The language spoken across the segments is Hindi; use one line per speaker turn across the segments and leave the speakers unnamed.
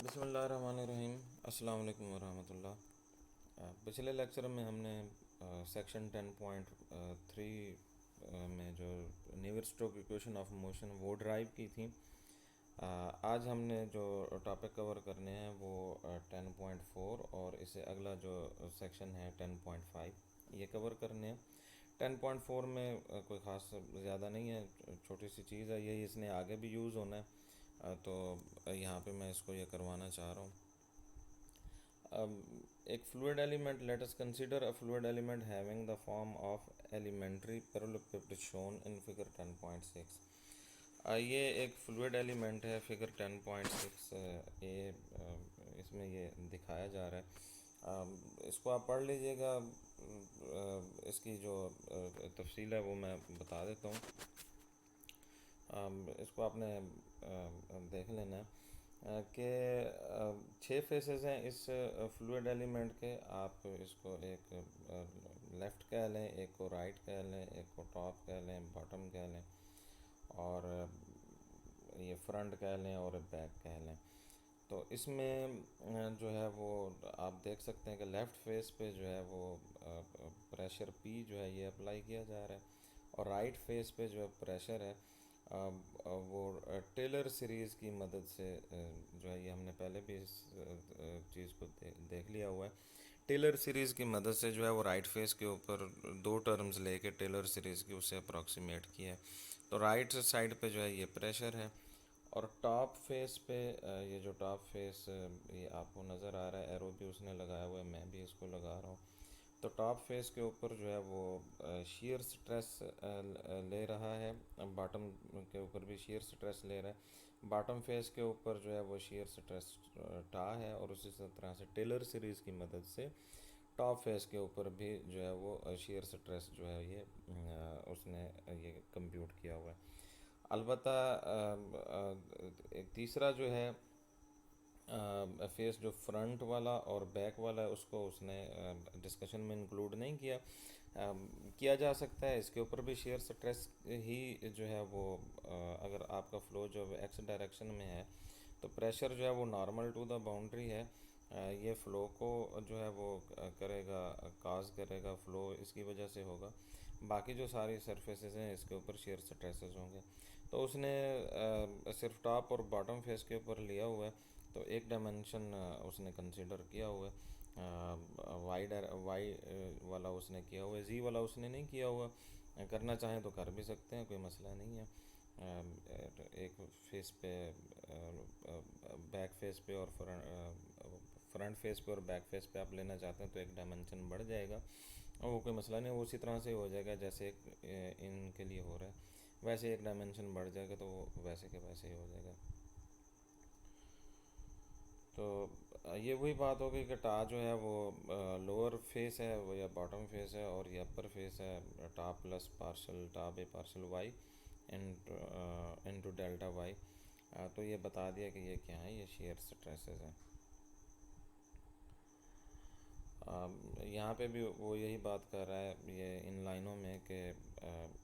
बिस्मिल्लाहिर्रहमानिर्रहीम। अस्सलाम वालेकुम वरहमतुल्लाह। पिछले लेक्चर में हमने सेक्शन 10.3 में जो Newton Stokes equation of motion वो ड्राइव की थी। आज हमने जो टॉपिक कवर करने हैं वो 10.4 और इससे अगला जो सेक्शन है 10.5 ये कवर करने हैं। 10.4 में कोई ख़ास ज़्यादा नहीं है, छोटी सी चीज़ है, यही इसने आगे भी यूज़ होना है। तो यहाँ पे मैं इसको ये करवाना चाह रहा हूँ। एक fluid element, let us consider a fluid element having the form of elementary parallelepiped shown in figure 10.6। ये एक फ्लूइड एलिमेंट है, फिगर 10.6 ये इसमें ये दिखाया जा रहा है। इसको आप पढ़ लीजिएगा। इसकी जो तफसील है वो मैं बता देता हूँ। इसको आपने देख लेना है कि 6 फेसेस हैं इस फ्लूइड एलिमेंट के। आप इसको एक लेफ़्ट कह लें, एक को राइट कह लें, एक को टॉप कह लें, बॉटम कह लें, और ये फ्रंट कह लें और बैक कह लें। तो इसमें जो है वो आप देख सकते हैं कि लेफ़्ट फेस पे जो है वो प्रेशर P जो है ये अप्लाई किया जा रहा है, और राइट फेस पे जो है प्रेशर है वो टेलर सीरीज़ की मदद से जो है, ये हमने पहले भी इस चीज़ को देख लिया हुआ है। टेलर सीरीज़ की मदद से जो है वो राइट फेस के ऊपर 2 टर्म्स लेके टेलर सीरीज़ की उससे अप्रॉक्सीमेट किया है। तो राइट साइड पे जो है ये प्रेशर है, और टॉप फेस पे ये जो टॉप फेस ये आपको नज़र आ रहा है, एरो भी उसने लगाया हुआ है, मैं भी इसको लगा रहा हूँ। तो टॉप फेस के ऊपर जो है वो shear स्ट्रेस ले रहा है, बॉटम के ऊपर भी shear स्ट्रेस ले रहा है। बॉटम फेस के ऊपर जो है वो shear स्ट्रेस टा है, और उसी तरह से टेलर सीरीज़ की मदद से टॉप फेस के ऊपर भी जो है वो shear स्ट्रेस जो है ये उसने ये कंप्यूट किया हुआ है। अलबत्ता एक तीसरा जो है फेस जो फ्रंट वाला और बैक वाला है उसको उसने डिस्कशन में इंक्लूड नहीं किया। किया जा सकता है, इसके ऊपर भी शेयर स्ट्रेस ही जो है वो अगर आपका फ़्लो जो एक्स डायरेक्शन में है तो प्रेशर जो है वो नॉर्मल टू द बाउंड्री है। ये फ़्लो को जो है वो करेगा, काज करेगा, फ़्लो इसकी वजह से होगा। बाकी जो सारी सरफेसेस हैं इसके ऊपर शेयर स्ट्रेसेस होंगे। तो उसने सिर्फ टॉप और बॉटम फेस के ऊपर लिया हुआ है, तो एक डायमेंशन उसने कंसीडर किया हुआ है। वाई वाला उसने किया हुआ है, जी वाला उसने नहीं किया हुआ। करना चाहें तो कर भी सकते हैं, कोई मसला नहीं है। एक फेस पे, बैक फेस पे और फ्रंट फेस पे और बैक फेस पे आप लेना चाहते हैं तो एक डायमेंशन बढ़ जाएगा, और वो कोई मसला नहीं, वो उसी तरह से हो जाएगा जैसे इनके लिए हो रहा है, वैसे एक डायमेंशन बढ़ जाएगा तो वो वैसे के वैसे ही हो जाएगा। तो ये वही बात हो गई कि टा जो है वो लोअर फेस है वो, या बॉटम फेस है, और ये अपर फेस है, टा प्लस पार्शल टा by partial Y into delta Y. तो ये बता दिया कि ये क्या है, ये शेयर स्ट्रेसेस हैं। यहाँ पे भी वो यही बात कर रहा है ये इन लाइनों में कि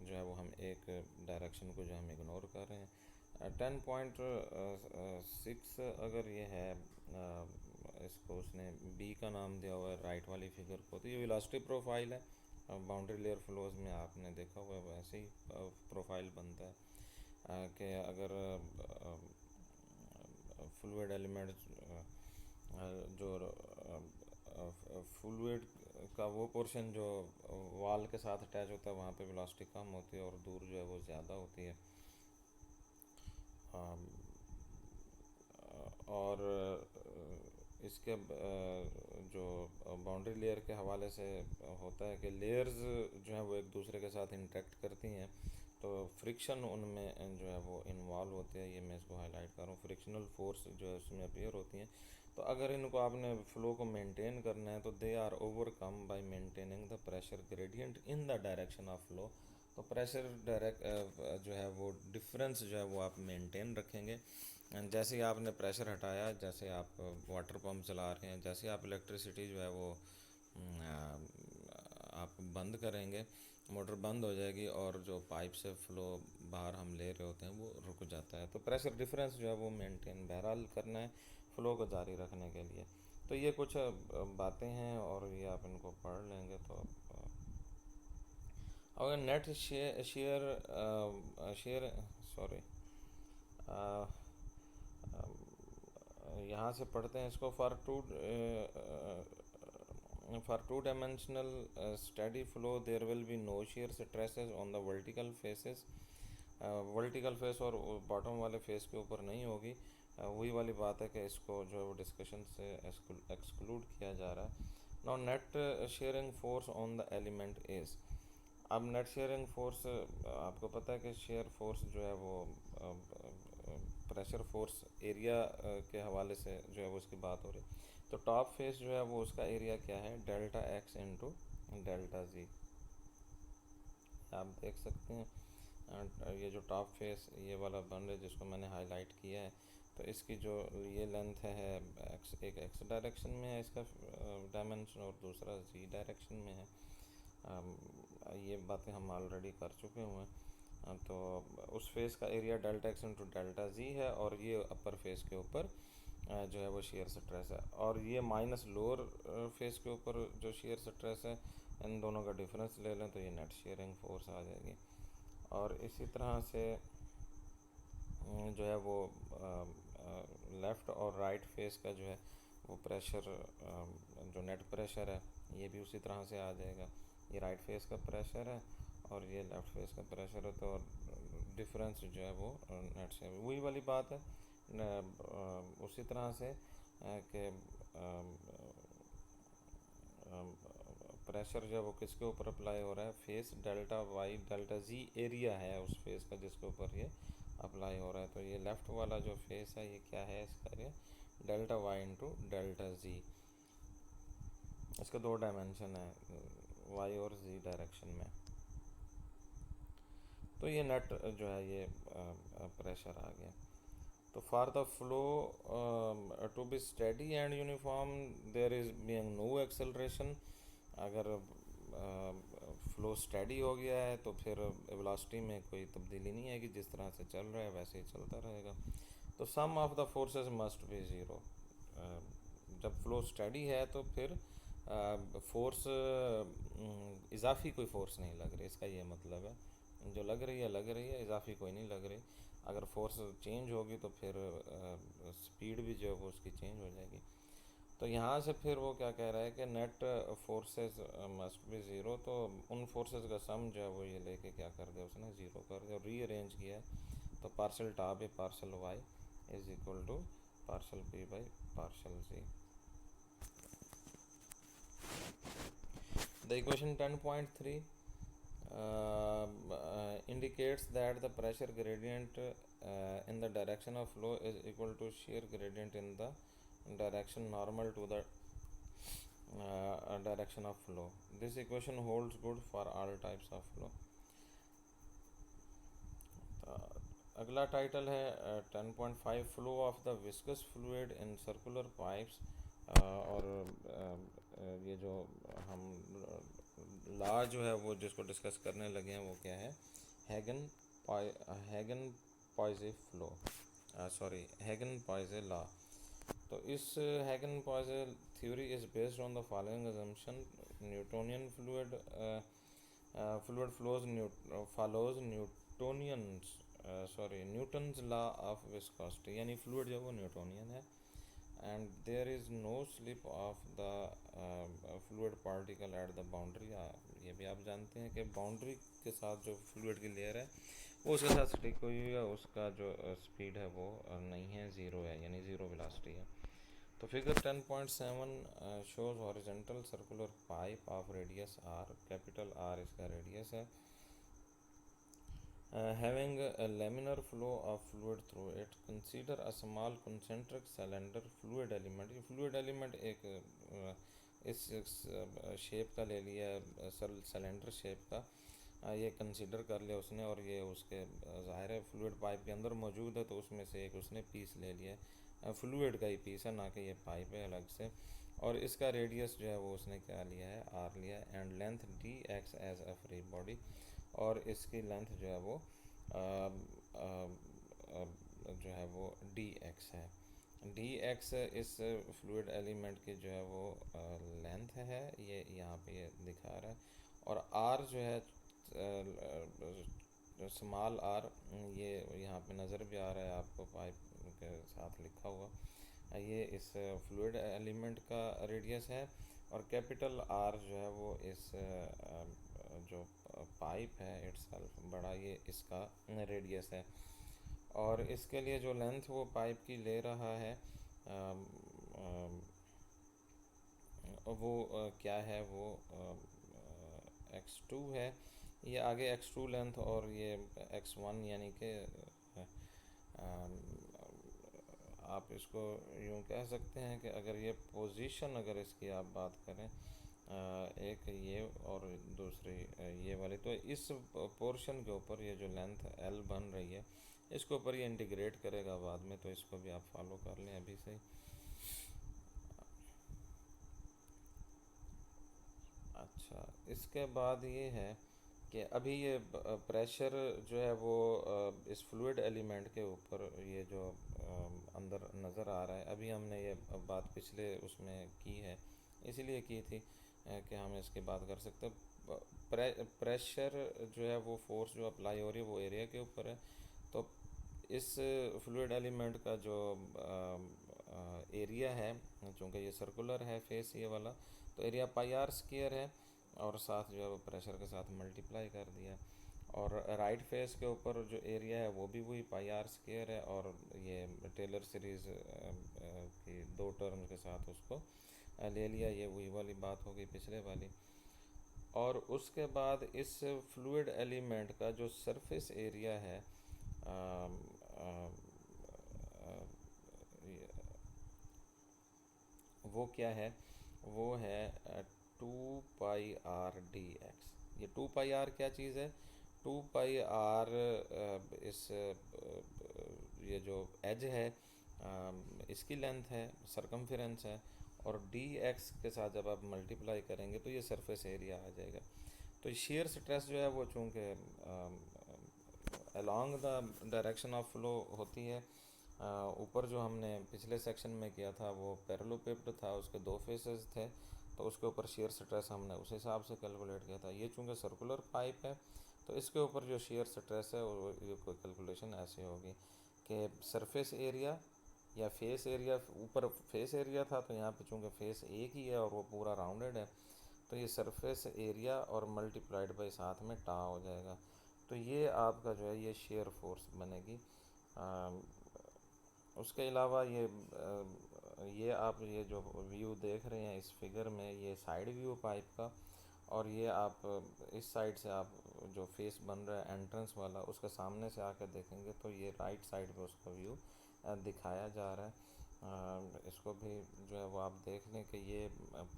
जो है वो हम एक डायरेक्शन को जो हम इग्नोर कर रहे हैं। 10.6 अगर ये है, इसको उसने बी का नाम दिया हुआ है राइट वाली फिगर को, तो ये वेलोसिटी प्रोफाइल है। बाउंड्री लेयर फ्लोज में आपने देखा हुआ है वैसे ही प्रोफाइल बनता है कि अगर फ्लूइड एलिमेंट जो फ्लूइड का वो पोर्शन जो वॉल के साथ अटैच होता है वहाँ पे वेलोसिटी कम होती है और दूर जो है वो ज़्यादा होती है। और इसके जो बाउंड्री लेयर के हवाले से होता है कि लेयर्स जो हैं वो एक दूसरे के साथ इंटरेक्ट करती हैं, तो फ्रिक्शन उनमें जो है वो इन्वॉल्व होते हैं। ये मैं इसको हाईलाइट कर रहा हूँ, फ्रिक्शनल फोर्स जो है उसमें अपीयर होती हैं। तो अगर इनको आपने फ़्लो को मेंटेन करना है तो they are overcome by maintaining the pressure gradient in the direction of flow. तो प्रेशर डायरेक्ट जो है वो डिफरेंस जो है वो आप मेंटेन रखेंगे। जैसे ही आपने प्रेशर हटाया, जैसे आप वाटर पंप चला रहे हैं, जैसे आप इलेक्ट्रिसिटी जो है वो आप बंद करेंगे, मोटर बंद हो जाएगी और जो पाइप से फ़्लो बाहर हम ले रहे होते हैं वो रुक जाता है। तो प्रेशर डिफरेंस जो है वो मेंटेन बहरहाल करना है। फ़्लो को जारी रखने के लिए। तो ये कुछ बातें हैं और ये आप इनको पढ़ लेंगे तो अगर net shear shear shear sorry यहाँ से पढ़ते हैं इसको। For two dimensional steady flow there will be no shear stresses on the vertical faces. Vertical face और बॉटम वाले फेस के ऊपर नहीं होगी। वही वाली बात है कि इसको जो है वो डिस्कशन से एक्सक्लूड किया जा रहा है। Now net sharing force on the element is. अब नेट शेयरिंग फोर्स आपको पता है कि शेयर फोर्स जो है वो प्रेशर फोर्स एरिया के हवाले से जो है वो उसकी बात हो रही है। तो टॉप फेस जो है वो उसका एरिया क्या है, डेल्टा एक्स इंटू डेल्टा जी। आप देख सकते हैं ये जो टॉप फेस ये वाला बन रहा है जिसको मैंने हाईलाइट किया है, तो इसकी जो ये लेंथ है एक्स, एक एक्स डायरेक्शन में है इसका डायमेंशन और दूसरा जी डायरेक्शन में है। ये बातें हम ऑलरेडी कर चुके हुए हैं। तो उस फेस का area delta x into delta जी है और ये अपर फेस के ऊपर जो है वो शेयर स्ट्रेस है, और ये माइनस लोअर फेस के ऊपर जो शेयर स्ट्रेस है, इन दोनों का डिफरेंस ले लें तो ये नेट शेयरिंग फोर्स आ जाएगी। और इसी तरह से जो है वो लेफ़्ट और राइट फेस का जो है वो प्रेशर, जो नेट प्रेशर है ये भी उसी तरह से आ जाएगा। ये राइट फेस का प्रेशर है और ये लेफ़्ट फेस का प्रेशर है, तो डिफरेंस जो है वो नेट से वही वाली बात है। उसी तरह से कि प्रेशर जो है वो किसके ऊपर अप्लाई हो रहा है, face delta Y delta Z area है उस फेस का जिसके ऊपर ये अप्लाई हो रहा है। तो ये लेफ़्ट वाला जो फेस है ये क्या है, इसका area delta Y into delta Z. इसका दो डायमेंशन है, वाई और जी डायरेक्शन में। तो ये नेट जो है ये प्रेशर आ गया। तो for the flow to be steady and uniform there is being no acceleration. अगर फ्लो स्टेडी हो गया है तो फिर वेलोसिटी में कोई तब्दीली नहीं आएगी, जिस तरह से चल रहा है वैसे ही चलता रहेगा। तो sum of the forces must be zero. जब फ्लो स्टेडी है तो फिर फोर्स इजाफी कोई फोर्स नहीं लग रही, इसका ये मतलब है। जो लग रही है, इजाफी कोई नहीं लग रही। अगर फोर्स चेंज होगी तो फिर स्पीड भी जो है वो उसकी चेंज हो जाएगी। तो यहाँ से फिर वो क्या कह रहा है कि net forces must be zero. तो उन फोर्सेस का सम जो है वो ये लेके क्या कर दिया उसने, ज़ीरो कर दिया और रीअरेंज किया है। तो partial tau a partial Y is equal to partial P by partial Z. The equation 10.3 indicates that the pressure gradient in the direction of flow is equal to shear gradient in the direction normal to the direction of flow. This equation holds good for all types of flow. अगला टाइटल है 10.5 flow of the viscous fluid in circular pipes. और ये जो हम लॉ जो है वो जिसको डिस्कस करने लगे हैं वो क्या है, Hagen Poiseuille flow, sorry Hagen Poiseuille law. तो इस Hagen Poiseuille theory is based on the following assumption. Newtonian fluid follows Newton's law of viscosity, यानी फ्लूइड जो वो न्यूटोनियन है। And there is no slip of the fluid particle at the boundary. ये भी आप जानते हैं कि बाउंड्री के साथ जो फ्लूइड की लेयर है वो उसके साथ स्टिक हुई हुई है, उसका जो स्पीड है वो नहीं है, ज़ीरो है, यानी ज़ीरो वेलोसिटी है। तो figure 10.7 shows horizontal circular pipe of radius R, capital R इसका रेडियस है, having a laminar flow of fluid through it. Consider a small concentric cylinder fluid element. ये fluid element एक इस शेप का ले लिया है, सिलेंडर शेप का, ये कंसीडर कर लिया उसने, और ये उसके ज़ाहिर है फ्लूइड पाइप के अंदर मौजूद है, तो उसमें से एक उसने पीस ले लिया है, फ्लूइड का ही पीस है, ना कि ये पाइप है अलग से। और इसका रेडियस जो है वो उसने क्या लिया है, आर लिया है, and length D X as a free body, और इसकी लेंथ जो है वो जो है वो डी एक्स है। डी एक्स इस फ्लूइड एलिमेंट की जो है वो लेंथ है, ये यहाँ पे ये दिखा रहा है। और आर जो है स्मॉल आर, ये यहाँ पे नज़र भी आ रहा है आपको पाइप के साथ लिखा हुआ, ये इस फ्लूइड एलिमेंट का रेडियस है। और कैपिटल आर जो है वो इस जो पाइप है इट्सल्फ बड़ा, ये इसका रेडियस है। और इसके लिए जो लेंथ वो पाइप की ले रहा है अम, अम, वो क्या है, वो x2 है। ये आगे x2 लेंथ और ये x1, यानी कि अम, आप इसको यूँ कह सकते हैं कि अगर ये पोजीशन, अगर इसकी आप बात करें एक ये और दूसरी ये वाली, तो इस पोर्शन के ऊपर ये जो लेंथ L बन रही है इसके ऊपर ये इंटीग्रेट करेगा बाद में, तो इसको भी आप फॉलो कर लें अभी से। अच्छा, इसके बाद ये है कि अभी ये प्रेशर जो है वो इस फ्लूइड एलिमेंट के ऊपर ये जो अंदर नज़र आ रहा है, अभी हमने ये बात पिछले उसमें की है, इसीलिए की थी कि हम इसकी बात कर सकते हैं। प्रेशर जो है वो फोर्स जो अप्लाई हो रही है वो एरिया के ऊपर है। तो इस फ्लूइड एलिमेंट का जो एरिया है, चूँकि ये सर्कुलर है फेस ये वाला, तो एरिया पाई आर स्क्वायर है, और साथ जो है वो प्रेशर के साथ मल्टीप्लाई कर दिया। और राइट फेस के ऊपर जो एरिया है वो भी वही पाई आर स्क्वायर है, और ये टेलर सीरीज़ की दो टर्म के साथ उसको ले लिया, ये वही वाली बात हो गई पिछले वाली। और उसके बाद इस फ्लूइड एलिमेंट का जो सरफेस एरिया है अम, अम, वो क्या है, वो है 2 पाई r dx। ये 2 पाई r क्या चीज़ है, 2 पाई r इस ये जो एज है इसकी लेंथ है, सरकमफेरेंस है, और डी एक्स के साथ जब आप मल्टीप्लाई करेंगे तो ये सरफेस एरिया आ जाएगा। तो शेयर स्ट्रेस जो है वो चूँकि along the direction of flow होती है, ऊपर जो हमने पिछले सेक्शन में किया था वो पैरेललोपिप्ड था, उसके दो फेसेस थे, तो उसके ऊपर शेयर स्ट्रेस हमने उस हिसाब से कैलकुलेट किया था। ये चूँकि सर्कुलर पाइप है तो इसके ऊपर जो शेयर स्ट्रेस है वो ये कोई कैलकुलेशन ऐसे होगी कि सरफेस एरिया या फेस एरिया, ऊपर फेस एरिया था तो यहाँ पे चूँकि फेस एक ही है और वो पूरा राउंडेड है, तो ये सरफेस एरिया और मल्टीप्लाइड बाई साथ में टा हो जाएगा। तो ये आपका जो है ये शेयर फोर्स बनेगी। उसके अलावा ये आप ये जो व्यू देख रहे हैं इस फिगर में, ये साइड व्यू पाइप का, और ये आप इस साइड से आप जो फेस बन रहा है एंट्रेंस वाला, उसके सामने से आकर देखेंगे तो ये राइट साइड पे उसका व्यू दिखाया जा रहा है। इसको भी जो है वो आप देख लें कि ये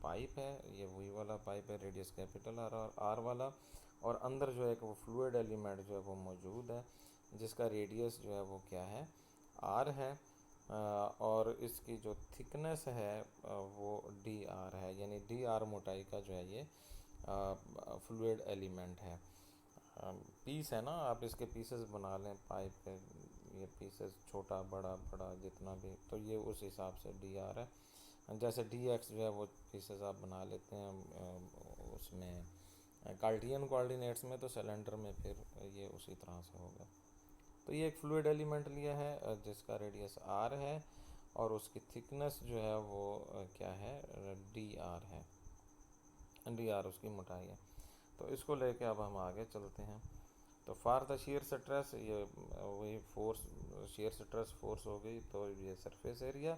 पाइप है, ये वही वाला पाइप है, रेडियस कैपिटल आर वाला, और अंदर जो है वो फ्लूइड एलिमेंट जो है वो मौजूद है, जिसका रेडियस जो है वो क्या है, आर है। और इसकी जो थिकनेस है वो डी आर है, यानी डी आर मोटाई का जो है ये फ्लूइड एलिमेंट है। पीस है ना, आप इसके पीसेस बना लें पाइप के, ये पीसेस छोटा बड़ा बड़ा जितना भी, तो ये उस हिसाब से डी आर है। जैसे डी एक्स जो है वो पीसेस आप बना लेते हैं उसमें कार्टियन कोऑर्डिनेट्स में, तो सिलेंडर में फिर ये उसी तरह से होगा। तो ये एक फ्लूइड एलिमेंट लिया है जिसका रेडियस आर है, और उसकी थिकनेस जो है वो क्या है, डी आर है, डी आर उसकी मोटाई है। तो इसको लेके अब हम आगे चलते हैं। तो फार द शेयर स्ट्रेस, ये वही फोर्स, शेयर स्ट्रेस फोर्स हो गई, तो ये सरफेस एरिया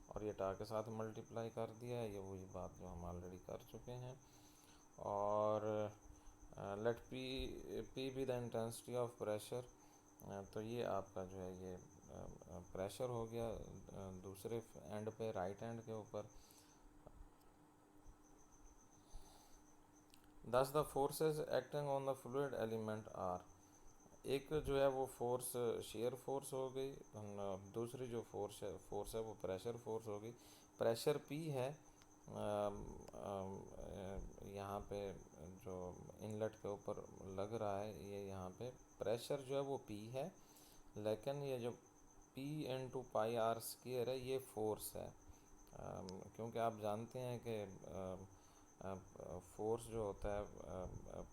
और ये टा के साथ मल्टीप्लाई कर दिया है, ये वही बात जो हम ऑलरेडी कर चुके हैं। और let P P be the intensity of pressure, तो ये आपका जो है ये प्रेशर हो गया दूसरे एंड पे, राइट एंड के ऊपर। Thus the forces acting on the fluid element are, एक जो है वो फोर्स शेयर फोर्स हो गई, दूसरी जो फोर्स है वो प्रेशर फोर्स हो गई। प्रेशर पी है यहाँ पे जो इनलेट के ऊपर लग रहा है, ये यहाँ पे प्रेशर जो है वो पी है, लेकिन ये जो P into pi R square है, ये फोर्स है। क्योंकि आप जानते हैं कि फोर्स जो होता है,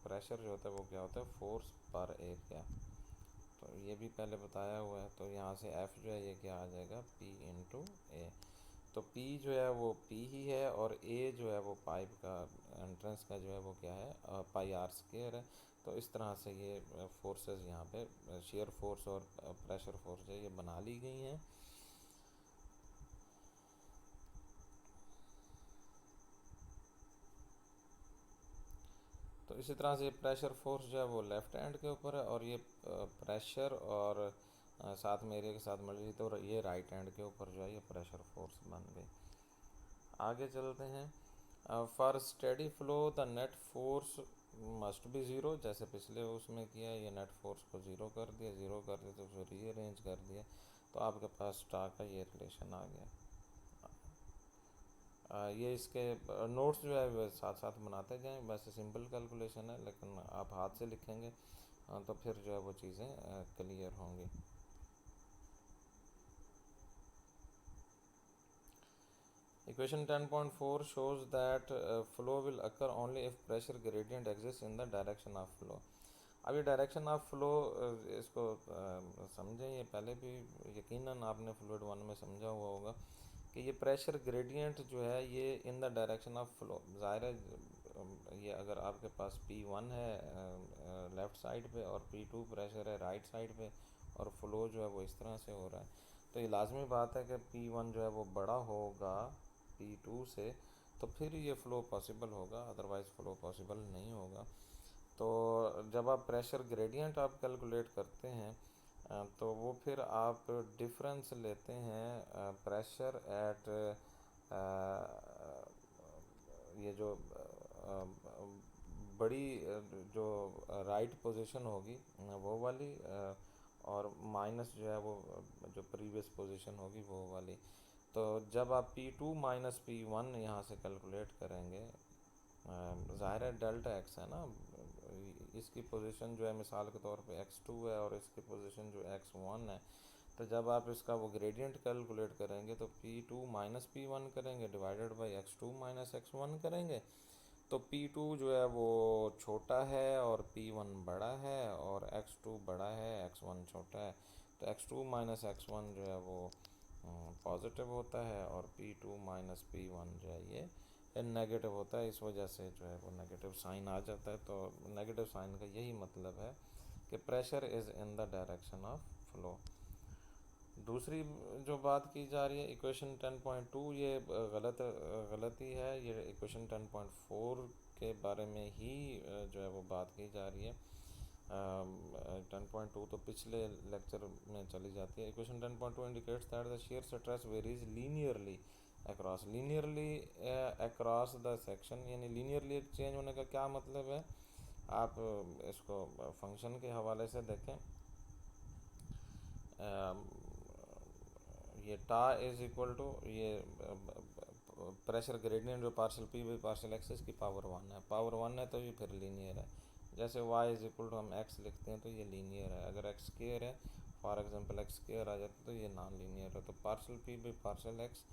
प्रेशर जो होता है वो क्या होता है, फोर्स पर एरिया। तो ये भी पहले बताया हुआ है। तो यहाँ से F जो है ये क्या आ जाएगा, P इंटू ए। तो P जो है वो P ही है, और A जो है वो पाइप का एंट्रेंस का जो है वो क्या है, पाई आर स्क्वायर है। तो इस तरह से ये फोर्सेस यहाँ पे शेयर फोर्स और प्रेशर फोर्स है ये बना ली गई हैं। तो इसी तरह से प्रेशर फोर्स जो है वो लेफ़्ट हैंड के ऊपर है, और ये प्रेशर और साथ में एरिया के साथ मल्टी, तो ये राइट हैंड के ऊपर जो है ये प्रेशर फोर्स बन गई। आगे चलते हैं। For steady flow the net force must be zero, जैसे पिछले उसमें किया, ये नेट फोर्स को ज़ीरो कर दिया, तो फिर रीअरेंज कर दिया, तो आपके पास स्टार का ये रिलेशन आ गया। ये इसके नोट्स जो है वो साथ साथ बनाते जाएं। वैसे सिंपल कैलकुलेशन है, लेकिन आप हाथ से लिखेंगे तो फिर जो है वो चीज़ें क्लियर होंगी। Equation 10.4 shows that flow will occur only if pressure gradient exists in the direction of flow. अब ये डायरेक्शन ऑफ फ्लो इसको समझें। ये पहले भी यकीनन आपने फ्लूइड वन में समझा हुआ होगा कि ये प्रेशर ग्रेडियंट जो है ये इन द डायरेक्शन ऑफ फ्लो। ज़ाहिर है ये अगर आपके पास P1 है लेफ़्ट साइड पे और P2 प्रेशर है राइट साइड पे, और फ्लो जो है वो इस तरह से हो रहा है, तो ये लाजमी बात है कि P1 जो है वो बड़ा होगा P2 से, तो फिर ये फ़्लो पॉसिबल होगा, अदरवाइज़ फ़्लो पॉसिबल नहीं होगा। तो जब आप प्रेशर ग्रेडियंट आप कैलकुलेट करते हैं तो वो फिर आप डिफरेंस लेते हैं प्रेशर एट ये जो बड़ी जो राइट पोजीशन होगी वो वाली, और माइनस जो है वो जो प्रीवियस पोजीशन होगी वो वाली। तो जब आप P2 माइनस P1 यहाँ से कैलकुलेट करेंगे, ज़ाहिर है डेल्टा एक्स है ना, इसकी पोजीशन जो है मिसाल के तौर पे x2 है और इसकी पोजीशन जो x1 है, तो जब आप इसका वो ग्रेडियंट कैलकुलेट करेंगे तो P2 माइनस P1 करेंगे divided by x2 minus x1 करेंगे, तो P2 जो है वो छोटा है और P1 बड़ा है, और x2 बड़ा है x1 छोटा है, तो x2 माइनस x1 जो है वो पॉजिटिव होता है, और P2 माइनस P1 जो है ये नेगेटिव होता है। इस वजह से जो है वो नेगेटिव साइन आ जाता है। तो नेगेटिव साइन का यही मतलब है कि pressure is in the direction of flow. दूसरी जो बात की जा रही है इक्वेशन 10.2, ये गलती है। ये इक्वेशन 10.4 के बारे में ही जो है वो बात की जा रही है। 10.2 तो पिछले लेक्चर में चली जाती है। Equation 10.2 indicates that the shear stress varies linearly across the section. यानी लीनियरली चेंज होने का क्या मतलब है, आप इसको फंक्शन के हवाले से देखें। ये टा इज इक्वल टू ये प्रेशर ग्रेडियंट जो partial P by partial x की पावर 1 है, पावर 1 है तो ये फिर लीनियर है। जैसे y इज इक्वल टू हम x लिखते हैं तो ये लीनियर है। अगर x स्क्वायर है, फॉर एग्जांपल x स्क्वायर आ जाता है तो ये नॉन लीनियर है। तो partial P by partial x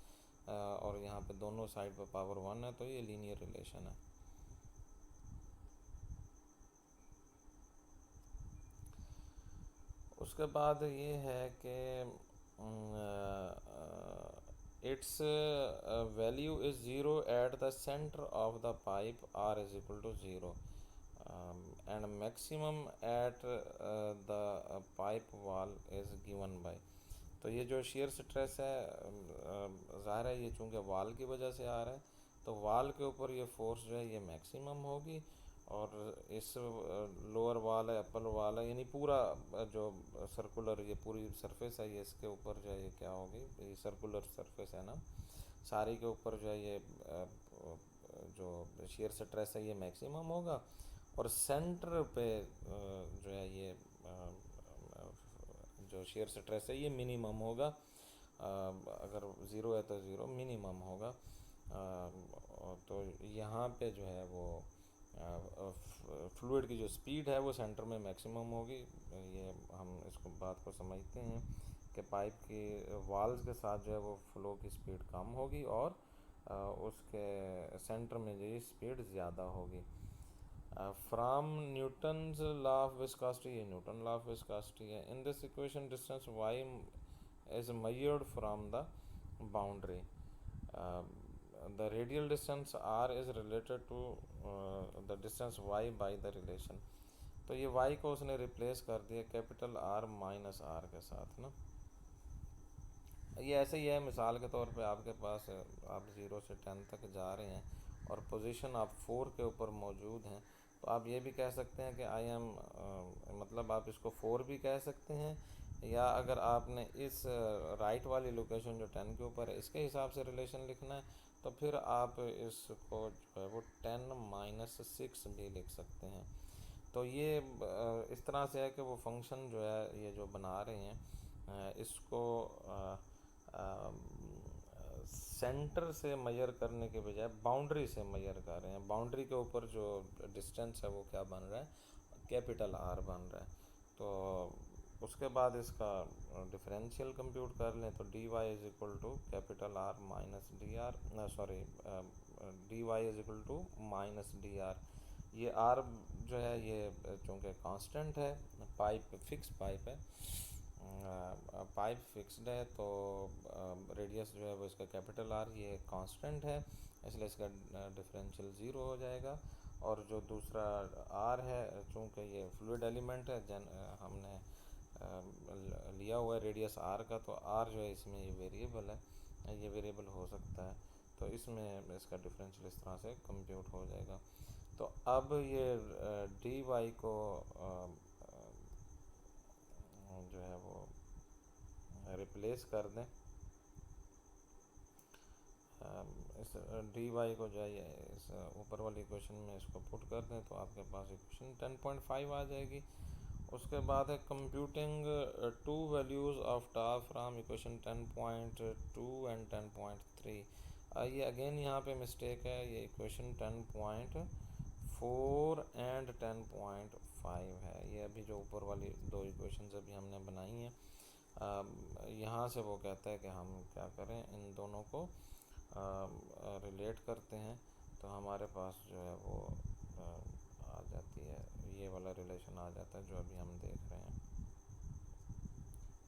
और यहाँ पे दोनों साइड पर पावर 1 है तो ये लीनियर रिलेशन है। उसके बाद ये है कि its value is 0 at the center of the pipe r is equal to 0 and maximum at the pipe wall is given by। तो ये जो शेयर स्ट्रेस है ज़ाहिर है ये चूँकि वाल की वजह से आ रहा है, तो वाल के ऊपर ये फोर्स जो है ये मैक्सिमम होगी, और इस लोअर वाल है अपर वाल है यानी पूरा जो सर्कुलर ये पूरी सरफेस है ये इसके ऊपर जो है ये क्या होगी, ये सर्कुलर सरफेस है ना सारी के ऊपर जो है ये जो शेयर स्ट्रेस है ये मैक्सिमम होगा, और सेंटर पे जो है ये जो शेयर स्ट्रेस है ये मिनिमम होगा। अगर ज़ीरो है तो ज़ीरो मिनिमम होगा। तो यहाँ पे जो है वो फ्लूइड की जो स्पीड है वो सेंटर में मैक्सिमम होगी। ये हम इसको बात को समझते हैं कि पाइप की वाल्स के साथ जो है वो फ्लो की स्पीड कम होगी और उसके सेंटर में जो है स्पीड ज़्यादा होगी। From Newton's law of viscosity, ये न्यूटन लॉ ऑफ विस्कोसिटी है। In this equation distance Y is measured from the boundary. The radial distance r is related to the distance y by the relation. तो ये y को उसने रिप्लेस कर दिया कैपिटल R माइनस r के साथ ना। ये ऐसे ही है, मिसाल के तौर पे आपके पास आप 0 से 10 तक जा रहे हैं और पोजीशन आप 4 के ऊपर मौजूद हैं, तो आप ये भी कह सकते हैं कि आई एम, मतलब आप इसको 4 भी कह सकते हैं, या अगर आपने इस राइट वाली लोकेशन जो 10 के ऊपर है इसके हिसाब से रिलेशन लिखना है तो फिर आप इसको जो है वो 10 माइनस 6 भी लिख सकते हैं। तो ये इस तरह से है कि वो फंक्शन जो है ये जो बना रहे हैं इसको सेंटर से मेजर करने के बजाय बाउंड्री से मेजर कर रहे हैं। बाउंड्री के ऊपर जो डिस्टेंस है वो क्या बन रहा है, कैपिटल आर बन रहा है। तो उसके बाद इसका डिफरेंशियल कंप्यूट कर लें तो D Y is equal to capital R minus D R, sorry, D Y is equal to minus D R. ये आर जो है ये चूँकि कांस्टेंट है, पाइप फिक्स पाइप है, पाइप फिक्स्ड है, तो रेडियस जो है वो इसका कैपिटल आर ये कांस्टेंट है, इसलिए इसका डिफरेंशियल ज़ीरो हो जाएगा। और जो दूसरा आर है, चूँकि ये फ्लूइड एलिमेंट है, हमने लिया हुआ है रेडियस आर का, तो आर जो है इसमें ये वेरिएबल है, ये वेरिएबल हो सकता है, तो इसमें इसका डिफरेंशियल इस तरह से कंप्यूट हो जाएगा। तो अब ये डी वाई को जो है वो रिप्लेस कर दें, इस डी वाई को जो है इस ऊपर वाली इक्वेशन में इसको पुट कर दें तो आपके पास इक्वेशन 10.5 आ जाएगी। उसके बाद है कंप्यूटिंग टू वैल्यूज़ ऑफ टा फ्राम इक्वेशन 10.2 एंड 10.3। ये अगेन यहाँ पे मिस्टेक है, ये इक्वेशन 10.4 एंड 10.5 है। ये अभी जो ऊपर वाली दो इक्वेशंस अभी हमने बनाई हैं, यहाँ से वो कहता है कि हम क्या करें, इन दोनों को रिलेट करते हैं, तो हमारे पास जो है वो आ जाती है, ये वाला रिलेशन आ जाता है जो अभी हम देख रहे हैं।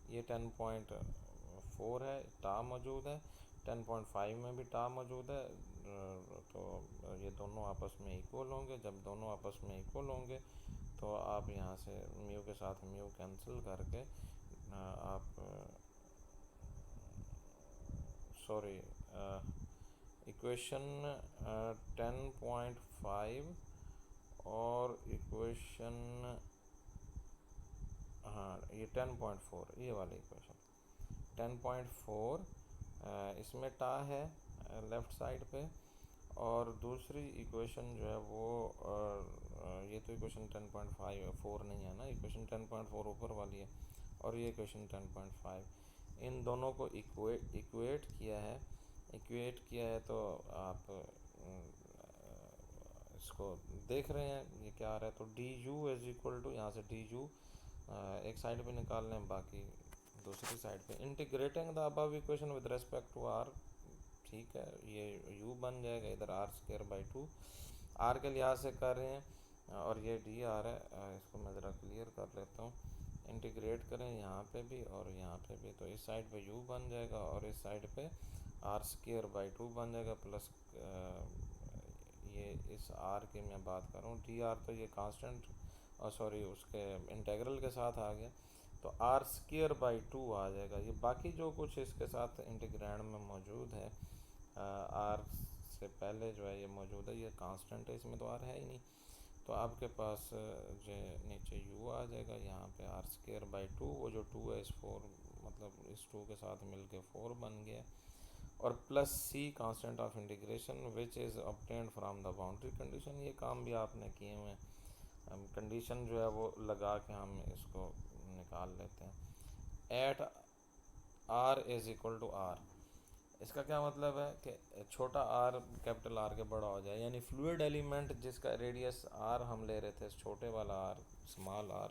ये 10.4 है, टा मौजूद है, 10.5 में भी टा मौजूद है, तो ये दोनों आपस में इक्वल होंगे। जब दोनों आपस में इक्वल होंगे तो आप यहाँ से म्यू के साथ म्यू कैंसिल करके आप सॉरी, इक्वेशन 10.5 और इक्वेशन, हाँ ये 10.4, ये वाली इक्वेशन 10.4 इसमें टा है लेफ़्ट साइड पे, और दूसरी इक्वेशन जो है वो ये तो इक्वेशन 10.4 नहीं है ना, इक्वेशन 10.4 ऊपर वाली है और ये इक्वेशन 10.5, इन दोनों को इक्वेट किया है तो आप इसको देख रहे हैं ये क्या आ रहा है। तो D U is equal to, यहाँ से डी यू एक साइड पे निकाल लें, बाकी दूसरी साइड पे integrating the above equation with respect to R, ठीक है, ये u बन जाएगा, इधर आर स्क्वायर बाई 2 आर के लिहाज से कर रहे हैं, और ये डी आर है, इसको मैं ज़रा क्लियर कर लेता हूँ। इंटीग्रेट करें यहाँ पे भी और यहाँ पे भी, तो इस साइड पे u बन जाएगा और इस साइड पे आर स्क्वायर बाई 2 बन जाएगा, प्लस ये इस आर की मैं बात कर रहा हूँ, डी आर तो ये कांस्टेंट, और सॉरी उसके इंटेग्रल के साथ आ गया, तो आर स्क्वायर बाई 2 आ जाएगा। ये बाकी जो कुछ इसके साथ इंटीग्रैंड में मौजूद है, आर से पहले जो है ये मौजूद है, ये कांस्टेंट है, इसमें तो आर है ही नहीं, तो आपके पास जो नीचे u आ जाएगा, यहाँ पे आर स्क्वायर बाई 2, वो जो 2 है इस 4 मतलब इस 2 के साथ मिलके 4 बन गया, और plus C constant of integration which is obtained from the boundary condition. ये काम भी आपने किए हुए हैं, कंडीशन जो है वो लगा के हम इसको निकाल लेते हैं। At R is equal to R, इसका क्या मतलब है कि छोटा आर कैपिटल आर के बड़ा हो जाए, यानी फ्लूइड एलिमेंट जिसका रेडियस आर हम ले रहे थे, छोटे वाला आर स्मॉल आर,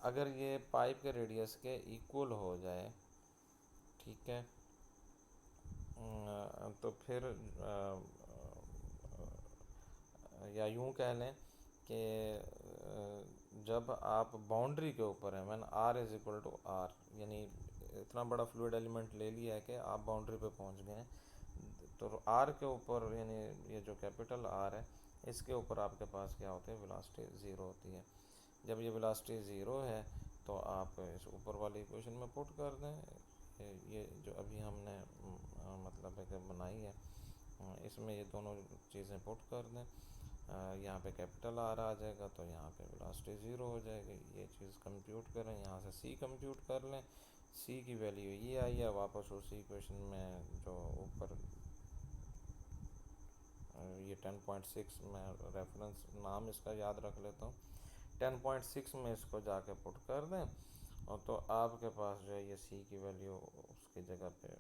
अगर ये पाइप के रेडियस के इक्वल हो जाए, ठीक है, तो फिर या यूं कह लें कि जब आप बाउंड्री के ऊपर हैं, मैंने R is equal to R, यानी इतना बड़ा फ्लूइड एलिमेंट ले लिया है कि आप बाउंड्री पे पहुंच गए हैं, तो आर के ऊपर, यानी ये जो कैपिटल आर है, इसके ऊपर आपके पास क्या होते हैं, वेलोसिटी ज़ीरो होती है। जब ये वेलोसिटी ज़ीरो है तो आप इस ऊपर वाली इक्वेशन में पुट कर दें, ये जो अभी हमने मतलब है कि बनाई है, इसमें ये दोनों चीज़ें पुट कर दें, यहाँ पे कैपिटल आर आ जाएगा, तो यहाँ पे वेलोसिटी ज़ीरो हो जाएगी। ये चीज़ कंप्यूट करें, यहाँ से सी कंप्यूट कर लें, सी की वैल्यू ये आई है, वापस उसी इक्वेशन में जो ऊपर ये 10.6 में रेफरेंस नाम इसका याद रख लेता हूँ, 10.6 में इसको जाके पुट कर दें, और तो आपके पास जो है ये सी की वैल्यू उसकी जगह पे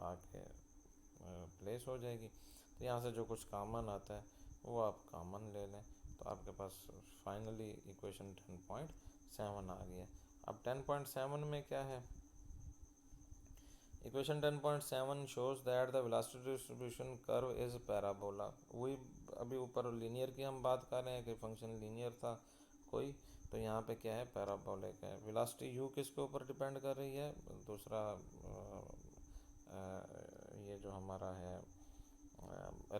आके प्लेस हो जाएगी। तो यहाँ से जो कुछ कॉमन आता है वो आप कॉमन ले लें, तो आपके पास फाइनली इक्वेशन 10.7 आ गया। अब 10.7 में क्या है, equation 10.7 shows that the velocity distribution curve is parabola। वही अभी ऊपर लीनियर की हम बात कर रहे हैं कि फंक्शन लीनियर था कोई, तो यहाँ पे क्या है, पैराबोलिक है। वेलोसिटी u किसके ऊपर डिपेंड कर रही है, दूसरा ये जो हमारा है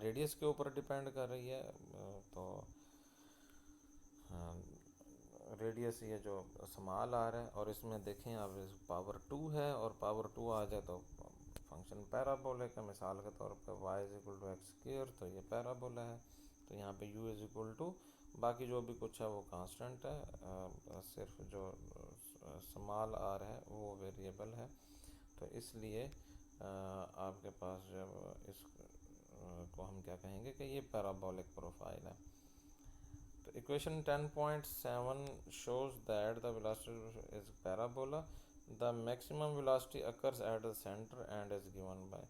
रेडियस के ऊपर डिपेंड कर रही है, तो रेडियस ये जो स्मॉल आर है, और इसमें देखें अब पावर 2 है, और पावर 2 आ जाए तो फंक्शन पैराबोलिक है। मिसाल के तौर पर y is equal to X square, तो ये पैराबोला है, तो यहाँ पे u इज इक्वल टू, बाकी जो भी कुछ है वो कांस्टेंट है, सिर्फ जो स्मॉल आर है वो वेरिएबल है, तो इसलिए आपके पास जब इस को हम क्या कहेंगे कि ये पैराबोलिक प्रोफाइल है। तो equation 10.7 shows that the velocity is parabola, the maximum velocity occurs at the center and is given by,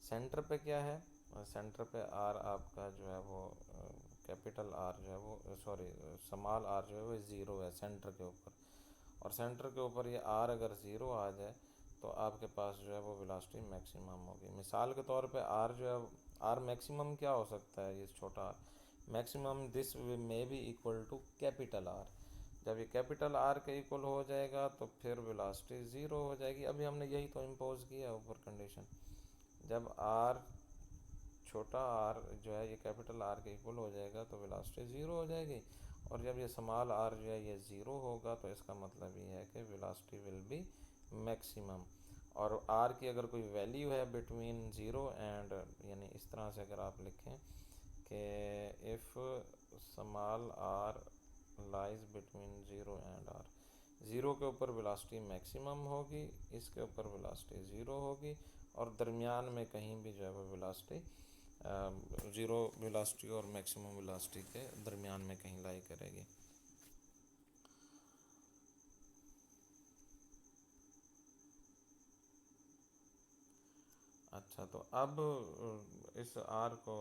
centre पे क्या है, सेंटर पे आर आपका जो है वो कैपिटल आर जो है वो, सॉरी स्मॉल आर जो है वो ज़ीरो है सेंटर के ऊपर, और सेंटर के ऊपर ये आर अगर ज़ीरो आ जाए तो आपके पास जो है वो वेलोसिटी मैक्सिमम होगी। मिसाल के तौर पे आर जो है, आर मैक्सिमम क्या हो सकता है, ये छोटा R maximum this may be equal to capital R. जब ये कैपिटल आर के इक्वल हो जाएगा तो फिर वेलोसिटी ज़ीरो हो जाएगी। अभी हमने यही तो इम्पोज किया है ऊपर कंडीशन, जब आर छोटा आर जो है ये कैपिटल आर के इक्वल हो जाएगा तो वेलोसिटी ज़ीरो हो जाएगी, और जब ये स्मॉल आर जो है ये ज़ीरो होगा तो इसका मतलब ये है कि वेलोसिटी विल बी मैक्सिमम। और आर की अगर कोई वैल्यू है बिटवीन ज़ीरो एंड, यानी इस तरह से अगर आप लिखें कि if small R lies between zero and R, zero के ऊपर वेलोसिटी मैक्सिमम होगी, इसके ऊपर वेलोसिटी ज़ीरो होगी, और दरमियान में कहीं भी जो है वो वेलोसिटी ज़ीरो वेलोसिटी और मैक्सिमम वेलोसिटी के दरमियान में कहीं लाई करेगी। अच्छा, तो अब इस आर को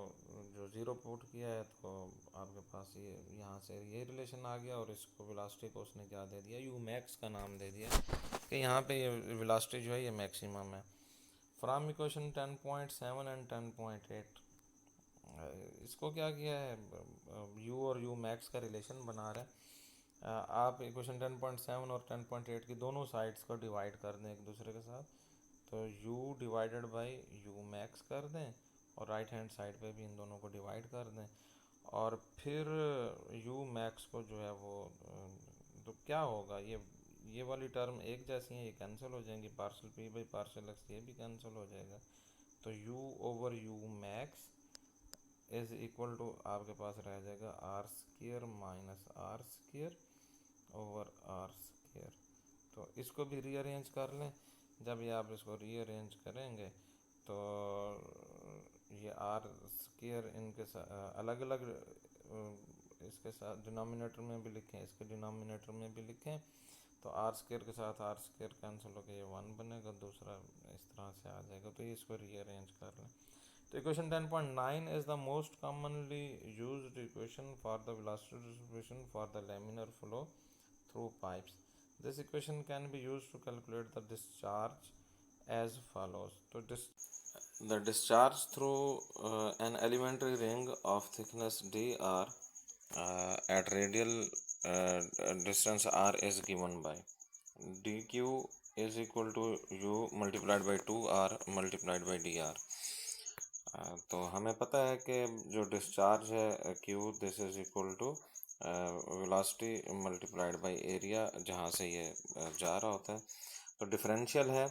जो ज़ीरो पुट किया है तो आपके पास ये यहाँ से ये रिलेशन आ गया, और इसको वेलोसिटी को उसने क्या दे दिया, यू मैक्स का नाम दे दिया कि यहाँ पे ये वेलोसिटी जो है ये मैक्सिमम है। फ्रॉम इक्वेशन 10.7 एंड 10.8 इसको क्या किया है, यू और यू मैक्स का रिलेशन बना रहा है। आप इक्वेशन 10.7 और 10.8 की दोनों साइड्स को डिवाइड कर दें एक दूसरे के साथ, तो u divided by you max कर दें, और राइट हैंड साइड पे भी इन दोनों को डिवाइड कर दें, और फिर u मैक्स को जो है वो तो क्या होगा, ये वाली टर्म एक जैसी हैं, ये कैंसिल हो जाएंगी, partial p by partial x ये भी कैंसिल हो जाएगा, तो u over U max is equal to आपके पास रह जाएगा R square minus R square over R square. तो इसको भी रीअरेंज कर लें, जब ये आप इसको रीअरेंज करेंगे तो ये आर स्क्र इनके अलग अलग इसके साथ डिनोमिनेटर में भी लिखें, इसके डिनोमिनेटर में भी लिखें, तो आर स्क्र के साथ आर स्क्र कैंसिल होकर ये 1 बनेगा, दूसरा इस तरह से आ जाएगा, तो ये इसको रीअरेंज कर लें। तो equation 10.9 is the most commonly used equation for the velocity distribution for the laminar flow through pipes। This equation can be use to calculate the discharge as follows. तो the discharge through an elementary ring of thickness dr at radial distance r is given by dq is equal to u multiplied by 2r multiplied by dr। तो हमें पता है कि जो डिस्चार्ज है q this is equal to velocity multiplied by area जहाँ से ये जा रहा होता है। तो डिफरेंशियल है,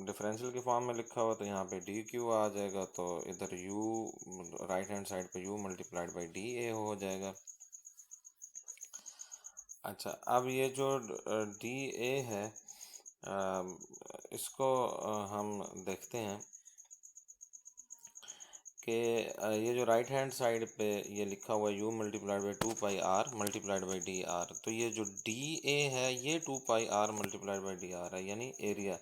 डिफरेंशियल के फॉर्म में लिखा हुआ तो यहाँ पे डी क्यू आ जाएगा, तो इधर u राइट हैंड साइड पे u multiplied by D A हो जाएगा। अच्छा, अब ये जो डी ए है इसको हम देखते हैं कि ये जो राइट हैंड साइड पे ये लिखा हुआ है u multiplied by 2 pi r multiplied by D R, तो ये जो डी ए है ये 2 pi r multiplied by D are है, यानी एरिया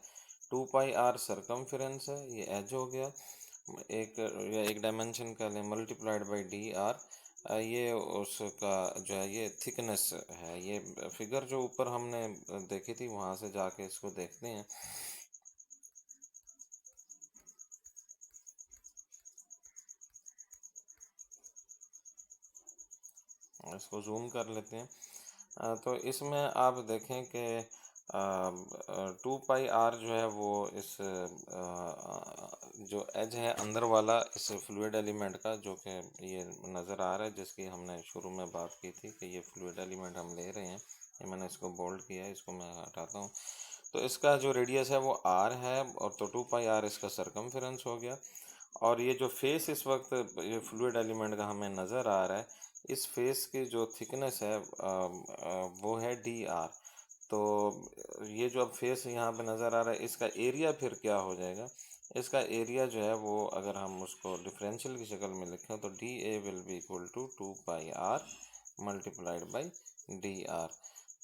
2 पाई r सरकमफेरेंस है, ये एज हो गया एक, या एक डायमेंशन का लें मल्टीप्लाइड बाई डी आर, ये उसका जो है ये थिकनेस है। ये फिगर जो ऊपर हमने देखी थी वहाँ से जाके इसको देखते हैं। इसको जूम कर लेते हैं। तो इसमें आप देखें कि 2 पाई r जो है वो इस जो एज है अंदर वाला इस फ्लूइड एलिमेंट का, जो कि ये नज़र आ रहा है, जिसकी हमने शुरू में बात की थी कि ये फ्लूइड एलिमेंट हम ले रहे हैं, ये मैंने इसको बोल्ड किया है, इसको मैं हटाता हूँ। तो इसका जो रेडियस है वो r है, और तो 2 पाई r इसका सरकमफेरेंस हो गया। और ये जो फेस इस वक्त ये फ्लूइड एलिमेंट का हमें नज़र आ रहा है, इस फेस की जो थिकनेस है वो है डी आर। तो ये जो अब फेस यहाँ पे नज़र आ रहा है, इसका एरिया फिर क्या हो जाएगा? इसका एरिया जो है वो अगर हम उसको डिफरेंशियल की शक्ल में लिखें तो D A will be equal to 2 pi r multiplied by D R.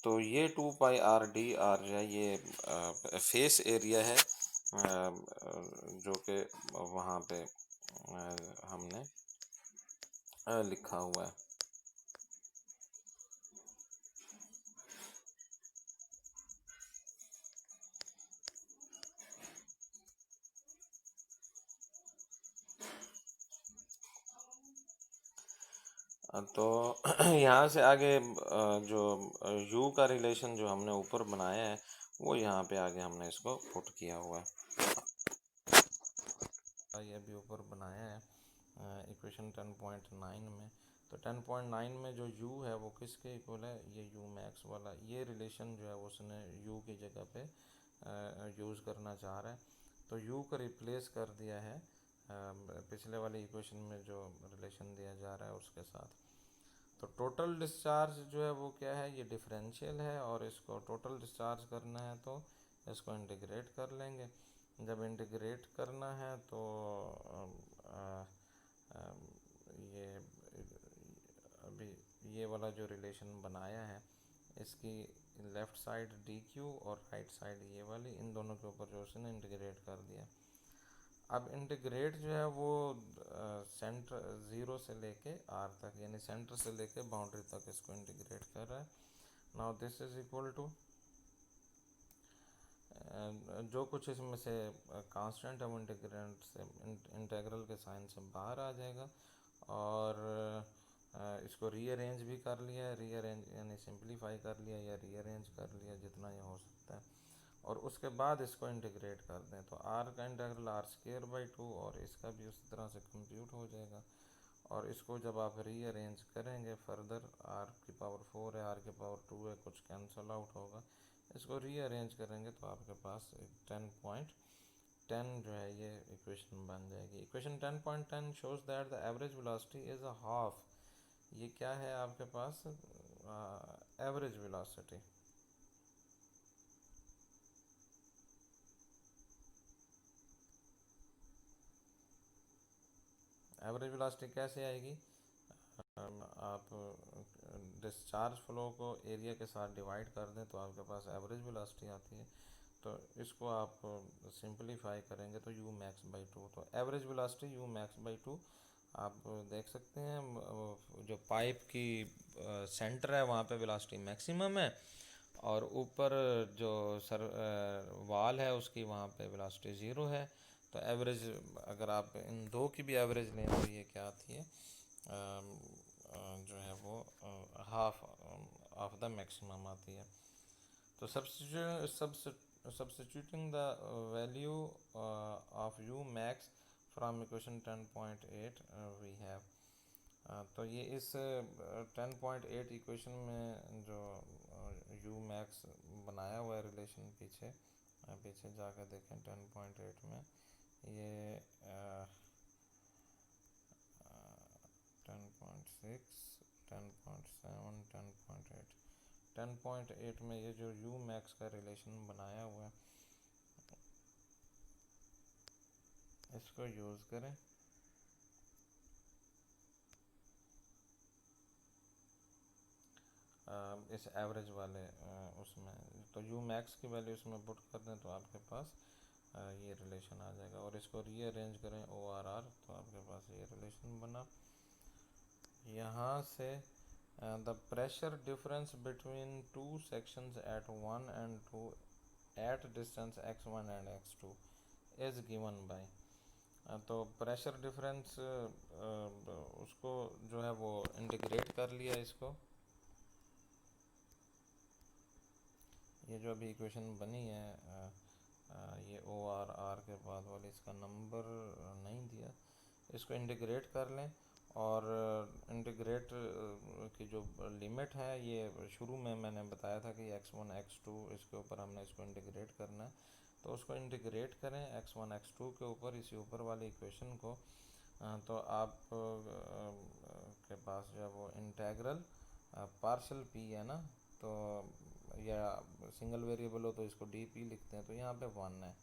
तो ये 2 पाई r डी आर जो है ये फेस एरिया है जो कि वहाँ पे हमने लिखा हुआ है। तो यहाँ से आगे जो u का रिलेशन जो हमने ऊपर बनाया है वो यहाँ पे आगे हमने इसको पुट किया हुआ है। ये अभी ऊपर बनाया है इक्वेशन 10.9 में। तो 10.9 में जो u है वो किसके इक्वल है? ये u मैक्स वाला, ये रिलेशन जो है उसने u की जगह पे यूज़ करना चाह रहा है। तो u को रिप्लेस कर दिया है पिछले वाली इक्वेशन में जो रिलेशन दिया जा रहा है उसके साथ। तो टोटल डिस्चार्ज जो है वो क्या है? ये डिफरेंशियल है, और इसको टोटल डिस्चार्ज करना है तो इसको इंटीग्रेट कर लेंगे। जब इंटीग्रेट करना है तो ये अभी ये वाला जो रिलेशन बनाया है इसकी लेफ़्ट साइड डी क्यू और राइट साइड ये वाली, इन दोनों के ऊपर जो उसने इंटीग्रेट कर दिया। अब इंटीग्रेट जो है वो सेंटर ज़ीरो से लेके आर तक, यानी सेंटर से लेके बाउंड्री तक इसको इंटीग्रेट कर रहा है। Now this is equal to जो कुछ इसमें से कांस्टेंट है वो इंटीग्रेंट से इंटीग्रल के साइन से बाहर आ जाएगा। और इसको रीअरेंज भी कर लिया है, रीअरेंज यानी सिंप्लीफाई कर लिया या रीअरेंज कर लिया जितना ये हो सकता है, और उसके बाद इसको इंटीग्रेट कर दें तो r का इंटीग्रल r² by 2, और इसका भी उसी तरह से कंप्यूट हो जाएगा। और इसको जब आप रीअरेंज करेंगे फर्दर, r⁴ है, r⁴ है, कुछ कैंसल आउट होगा, इसको रीअरेंज करेंगे तो आपके पास 10.10 जो है ये इक्वेशन बन जाएगी। Equation 10.10 shows that the average velocity is a half. ये क्या है आपके पास? Average velocity. एवरेज वेलोसिटी कैसे आएगी? आप डिस्चार्ज फ्लो को एरिया के साथ डिवाइड कर दें तो आपके पास एवरेज वेलोसिटी आती है। तो इसको आप सिंपलीफाई करेंगे तो u मैक्स बाई 2। तो average velocity u max by 2 आप देख सकते हैं जो पाइप की सेंटर है वहाँ पे वेलोसिटी मैक्सिमम है, और ऊपर जो सर वाल है उसकी वहाँ पे वेलोसिटी 0 है। तो एवरेज अगर आप इन दो की भी एवरेज लें तो ये क्या आती है, जो है वो हाफ ऑफ द मैक्सिमम आती है। तो substituting the value of u max from equation 10.8 we have, तो ये इस 10.8 इक्वेशन में जो u max बनाया हुआ है रिलेशन, पीछे जाकर देखें 10.8 में ये 10.6 10.7 10.8 10.8 में ये जो u max का रिलेशन बनाया हुआ है इसको यूज़ करें। इस एवरेज वाले उसमें तो u max की वैल्यू इसमें पुट कर दें तो आपके पास ये रिलेशन आ जाएगा, और इसको रीअरेंज करें ORR तो आपके पास ये रिलेशन बना। यहाँ से the pressure difference between two sections at 1 and 2 at distance x1 and x2 is given by, तो प्रेशर डिफरेंस उसको जो है वो इंटीग्रेट कर लिया इसको। ये जो अभी इक्वेशन बनी है ये ORR के बाद वाली, इसका नंबर नहीं दिया, इसको इंटीग्रेट कर लें। और इंटीग्रेट की जो लिमिट है ये शुरू में मैंने बताया था कि x1 x2 इसके ऊपर हमने इसको इंटीग्रेट करना है, तो उसको इंटीग्रेट करें x1 x2 के ऊपर इसी ऊपर वाली इक्वेशन को। तो आप के पास जो है वो इंटेग्रल पार्शल p है ना, तो या सिंगल वेरिएबल हो तो इसको dp लिखते हैं, तो यहाँ पे 1 है,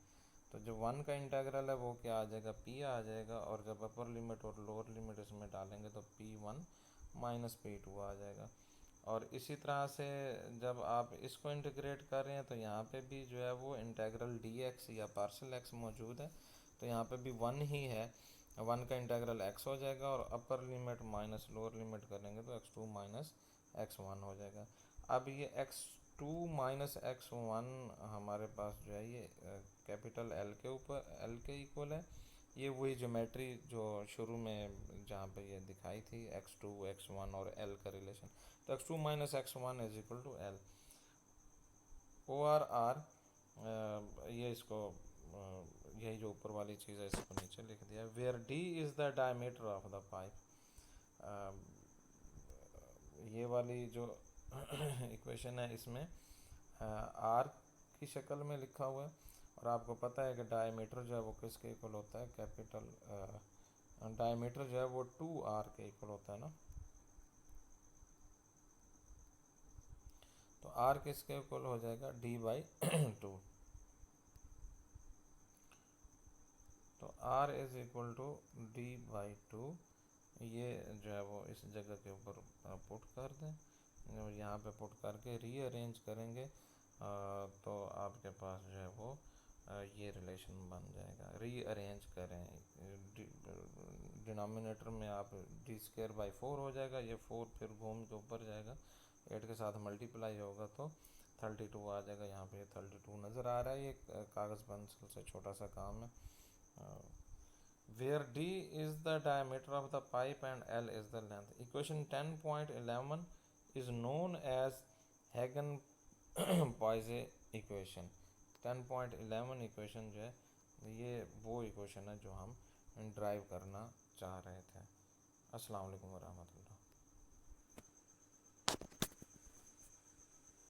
तो जो 1 का इंटेग्रल है वो क्या आ जाएगा, p आ जाएगा, और जब अपर लिमिट और लोअर लिमिट इसमें डालेंगे तो p1 माइनस p2 आ जाएगा। और इसी तरह से जब आप इसको इंटीग्रेट कर रहे हैं तो यहाँ पे भी जो है वो इंटेग्रल dx या पार्शल x मौजूद है, तो यहाँ पे भी 1 ही है, 1 का इंटेग्रल x हो जाएगा, और upper limit minus lower limit करेंगे तो x2 माइनस x1 हो जाएगा। अब ये x2 माइनस x1 हमारे पास जो है ये कैपिटल L के ऊपर L के इक्वल है। ये वही ज्योमेट्री जो शुरू में जहाँ पे ये दिखाई थी x2 x1 और L का रिलेशन, तो x2 minus x1 is equal to L। ORR ये इसको यही जो ऊपर वाली चीज़ है इसको नीचे लिख दिया, where d is the diameter of the pipe. ये वाली जो इक्वेशन है इसमें R की शक्ल में लिखा हुआ है, और आपको पता है कि डायमीटर जो है वो किसके इक्वल होता है, कैपिटल डायमीटर जो है वो 2R के इक्वल होता है ना, तो R किसके इक्वल हो जाएगा, d/2, तो R is equal to d/2। ये जो है वो इस जगह के ऊपर पुट कर दें, और यहाँ पे पुट करके रीअरेंज करेंगे तो आपके पास जो है वो ये रिलेशन बन जाएगा। रीअरेंज करें, डिनोमिनेटर में आप d²/4 हो जाएगा, ये 4 फिर घूम के ऊपर जाएगा, 8 के साथ मल्टीप्लाई होगा तो 32 आ जाएगा। यहाँ पे 32 नज़र आ रहा है, ये कागज़ पेंसिल से छोटा सा काम है। Where d is the diameter of the pipe and L is the length. Equation 10.11 is known as Hagen-Poiseuille equation. 10.11 equation जो है ये वो इक्वेशन है जो हम ड्राइव करना चाह रहे थे। अस्सलाम वालेकुम वरहमतुल्लाह।